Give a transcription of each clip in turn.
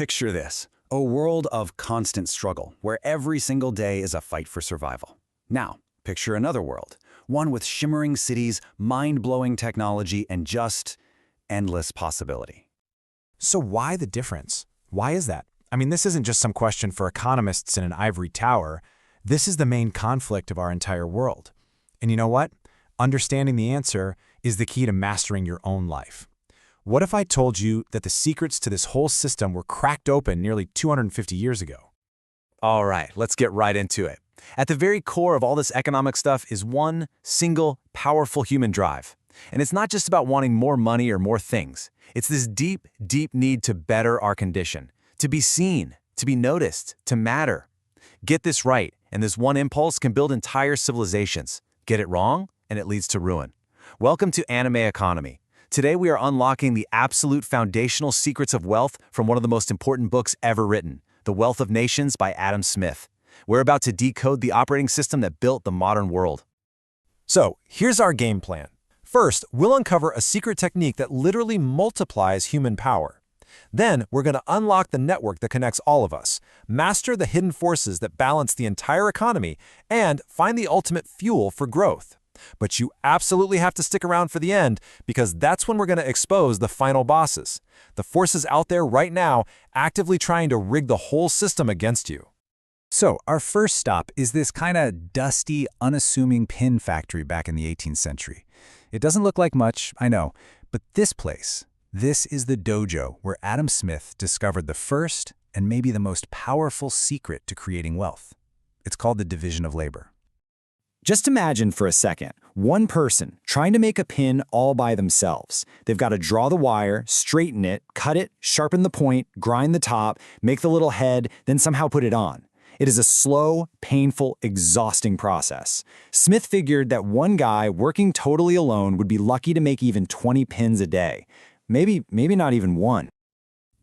Picture this, a world of constant struggle, where every single day is a fight for survival. Now, picture another world, one with shimmering cities, mind-blowing technology, and just endless possibility. So why the difference? Why is that? I mean, this isn't just some question for economists in an ivory tower. This is the main conflict of our entire world. And you know what? Understanding the answer is the key to mastering your own life. What if I told you that the secrets to this whole system were cracked open nearly 250 years ago? All right, let's get right into it. At the very core of all this economic stuff is one single, powerful human drive. And it's not just about wanting more money or more things. It's this deep, deep need to better our condition, to be seen, to be noticed, to matter. Get this right, and this one impulse can build entire civilizations. Get it wrong, and it leads to ruin. Welcome to Animeconomy. Today we are unlocking the absolute foundational secrets of wealth from one of the most important books ever written, The Wealth of Nations by Adam Smith. We're about to decode the operating system that built the modern world. So, here's our game plan. First, we'll uncover a secret technique that literally multiplies human power. Then, we're going to unlock the network that connects all of us, master the hidden forces that balance the entire economy, and find the ultimate fuel for growth. But you absolutely have to stick around for the end, because that's when we're going to expose the final bosses, the forces out there right now actively trying to rig the whole system against you. So, our first stop is this kind of dusty, unassuming pin factory back in the 18th century. It doesn't look like much, I know, but this is the dojo where Adam Smith discovered the first and maybe the most powerful secret to creating wealth. It's called the division of labor. Just imagine for a second, one person trying to make a pin all by themselves. They've got to draw the wire, straighten it, cut it, sharpen the point, grind the top, make the little head, then somehow put it on. It is a slow, painful, exhausting process. Smith figured that one guy working totally alone would be lucky to make even 20 pins a day. Maybe not even one.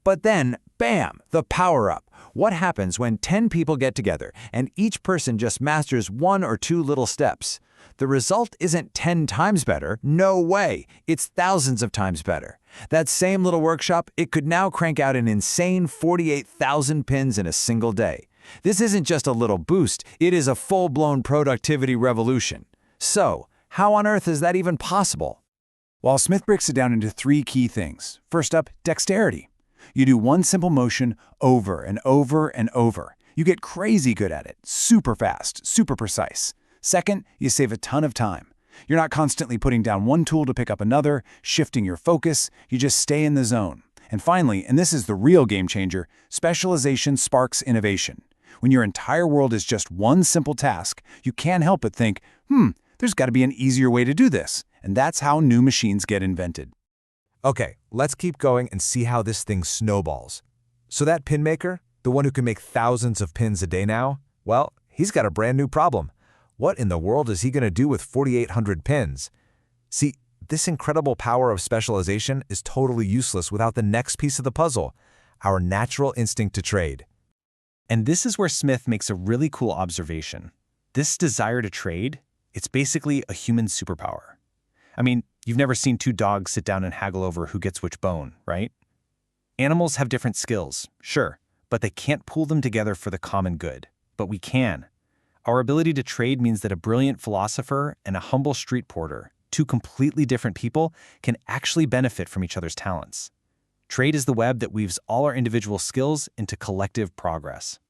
But then, bam, the power-up. What happens when 10 people get together and each person just masters one or two little steps? The result isn't 10 times better. No way. It's thousands of times better. That same little workshop, it could now crank out an insane 48,000 pins in a single day. This isn't just a little boost, it is a full-blown productivity revolution. So, how on earth is that even possible? Well, Smith breaks it down into three key things. First up, dexterity. You do one simple motion over and over and over. You get crazy good at it, super fast, super precise. Second, you save a ton of time. You're not constantly putting down one tool to pick up another, shifting your focus, you just stay in the zone. And finally, and this is the real game changer, specialization sparks innovation. When your entire world is just one simple task, you can't help but think, there's got to be an easier way to do this. And that's how new machines get invented. Okay, let's keep going and see how this thing snowballs. So that pin maker, the one who can make thousands of pins a day now, well, he's got a brand new problem. What in the world is he going to do with 4,800 pins? See, this incredible power of specialization is totally useless without the next piece of the puzzle, our natural instinct to trade. And this is where Smith makes a really cool observation. This desire to trade, it's basically a human superpower. I mean, you've never seen two dogs sit down and haggle over who gets which bone, right? Animals have different skills, sure, but they can't pool them together for the common good. But we can. Our ability to trade means that a brilliant philosopher and a humble street porter, two completely different people, can actually benefit from each other's talents. Trade is the web that weaves all our individual skills into collective progress.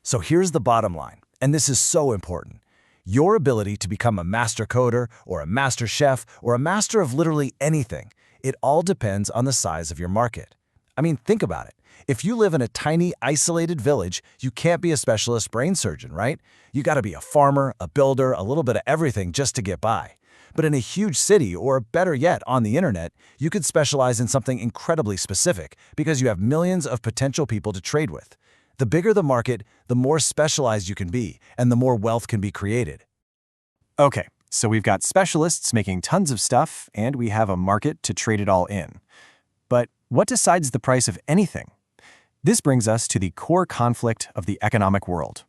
So here's the bottom line, and this is so important. Your ability to become a master coder or a master chef or a master of literally anything, it all depends on the size of your market. I mean, think about it. If you live in a tiny, isolated village, you can't be a specialist brain surgeon, right? You got to be a farmer, a builder, a little bit of everything just to get by. But in a huge city, or better yet, on the internet, you could specialize in something incredibly specific because you have millions of potential people to trade with. The bigger the market, the more specialized you can be, and the more wealth can be created. Okay, so we've got specialists making tons of stuff, and we have a market to trade it all in. But what decides the price of anything? This brings us to the core conflict of the economic world.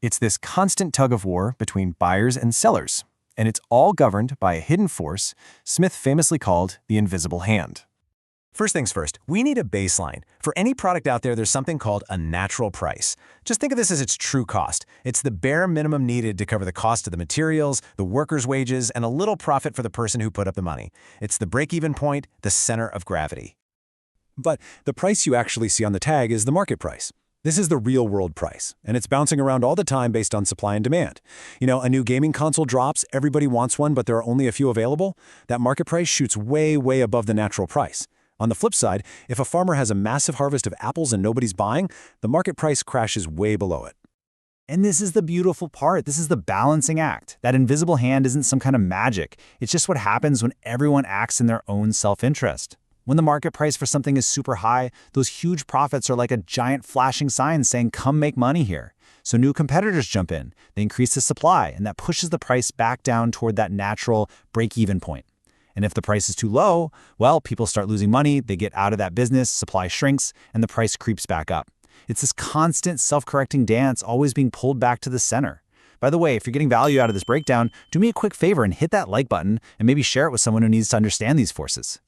It's this constant tug of war between buyers and sellers, and it's all governed by a hidden force Smith famously called the invisible hand. First things first, we need a baseline. For any product out there, there's something called a natural price. Just think of this as its true cost. It's the bare minimum needed to cover the cost of the materials, the workers' wages, and a little profit for the person who put up the money. It's the break-even point, the center of gravity. But the price you actually see on the tag is the market price. This is the real-world price, and it's bouncing around all the time based on supply and demand. You know, a new gaming console drops, everybody wants one, but there are only a few available. That market price shoots way, way above the natural price. On the flip side, if a farmer has a massive harvest of apples and nobody's buying, the market price crashes way below it. And this is the beautiful part. This is the balancing act. That invisible hand isn't some kind of magic. It's just what happens when everyone acts in their own self-interest. When the market price for something is super high, those huge profits are like a giant flashing sign saying, come make money here. So new competitors jump in, they increase the supply, and that pushes the price back down toward that natural break-even point. And if the price is too low, well, people start losing money, they get out of that business, supply shrinks, and the price creeps back up. It's this constant self-correcting dance always being pulled back to the center. By the way, if you're getting value out of this breakdown, do me a quick favor and hit that like button and maybe share it with someone who needs to understand these forces.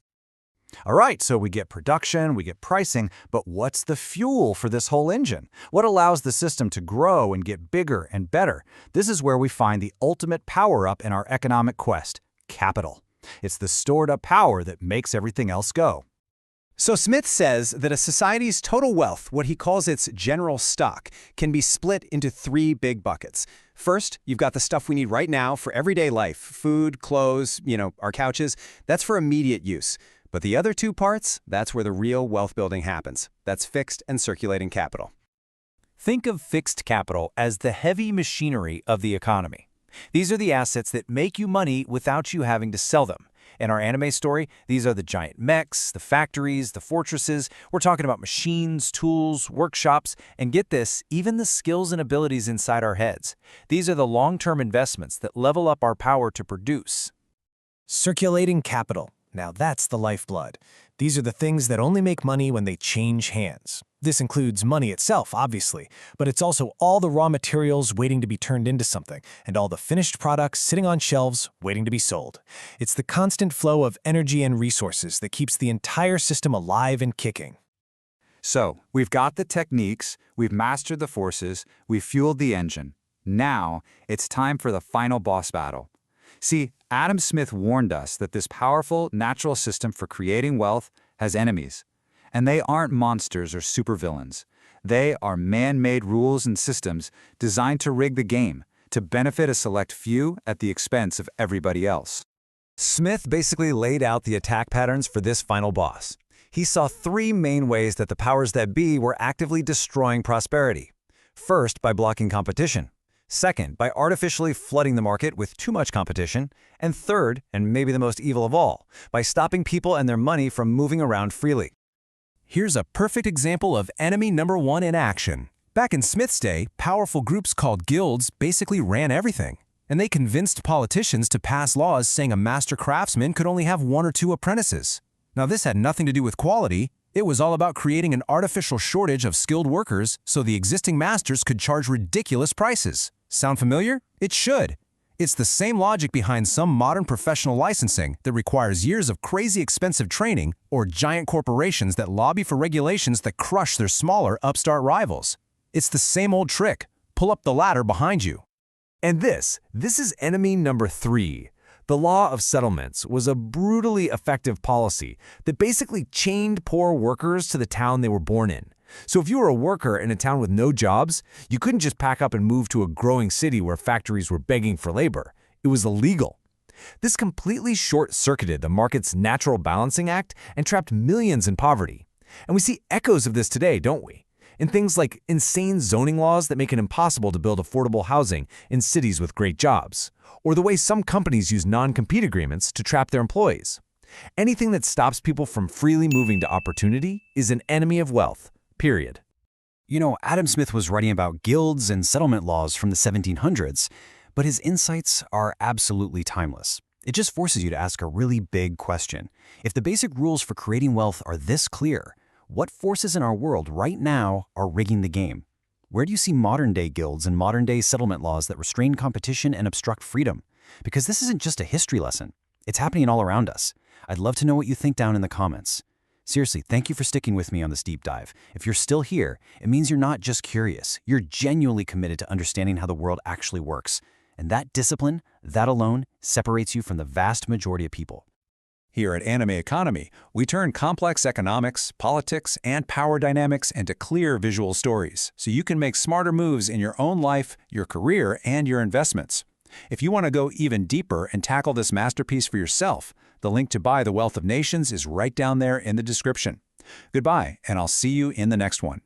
All right, so we get production, we get pricing, but what's the fuel for this whole engine? What allows the system to grow and get bigger and better? This is where we find the ultimate power-up in our economic quest, capital. It's the stored-up power that makes everything else go. So Smith says that a society's total wealth, what he calls its general stock, can be split into three big buckets. First, you've got the stuff we need right now for everyday life, food, clothes, our couches. That's for immediate use. But the other two parts, that's where the real wealth building happens. That's fixed and circulating capital. Think of fixed capital as the heavy machinery of the economy. These are the assets that make you money without you having to sell them. In our anime story, these are the giant mechs, the factories, the fortresses. We're talking about machines, tools, workshops, and get this, even the skills and abilities inside our heads. These are the long-term investments that level up our power to produce. Circulating capital. Now that's the lifeblood. These are the things that only make money when they change hands. This includes money itself, obviously, but it's also all the raw materials waiting to be turned into something, and all the finished products sitting on shelves waiting to be sold. It's the constant flow of energy and resources that keeps the entire system alive and kicking. So, we've got the techniques, we've mastered the forces, we've fueled the engine. Now, it's time for the final boss battle. See, Adam Smith warned us that this powerful, natural system for creating wealth has enemies. And they aren't monsters or supervillains. They are man-made rules and systems designed to rig the game, to benefit a select few at the expense of everybody else. Smith basically laid out the attack patterns for this final boss. He saw three main ways that the powers that be were actively destroying prosperity. First, by blocking competition. Second, by artificially flooding the market with too much competition. And third, and maybe the most evil of all, by stopping people and their money from moving around freely. Here's a perfect example of enemy number one in action. Back in Smith's day, powerful groups called guilds basically ran everything. And they convinced politicians to pass laws saying a master craftsman could only have 1 or 2 apprentices. Now this had nothing to do with quality. It was all about creating an artificial shortage of skilled workers so the existing masters could charge ridiculous prices. Sound familiar? It should. It's the same logic behind some modern professional licensing that requires years of crazy expensive training or giant corporations that lobby for regulations that crush their smaller upstart rivals. It's the same old trick. Pull up the ladder behind you. And this is enemy number 3. The law of settlements was a brutally effective policy that basically chained poor workers to the town they were born in. So if you were a worker in a town with no jobs, you couldn't just pack up and move to a growing city where factories were begging for labor. It was illegal. This completely short-circuited the market's natural balancing act and trapped millions in poverty. And we see echoes of this today, don't we? In things like insane zoning laws that make it impossible to build affordable housing in cities with great jobs, or the way some companies use non-compete agreements to trap their employees. Anything that stops people from freely moving to opportunity is an enemy of wealth. Period. You know, Adam Smith was writing about guilds and settlement laws from the 1700s, but his insights are absolutely timeless. It just forces you to ask a really big question. If the basic rules for creating wealth are this clear, what forces in our world right now are rigging the game? Where do you see modern-day guilds and modern-day settlement laws that restrain competition and obstruct freedom? Because this isn't just a history lesson. It's happening all around us. I'd love to know what you think down in the comments. Seriously, thank you for sticking with me on this deep dive. If you're still here, it means you're not just curious. You're genuinely committed to understanding how the world actually works. And that discipline, that alone, separates you from the vast majority of people. Here at Animeconomy, we turn complex economics, politics, and power dynamics into clear visual stories, so you can make smarter moves in your own life, your career, and your investments. If you want to go even deeper and tackle this masterpiece for yourself, the link to buy The Wealth of Nations is right down there in the description. Goodbye, and I'll see you in the next one.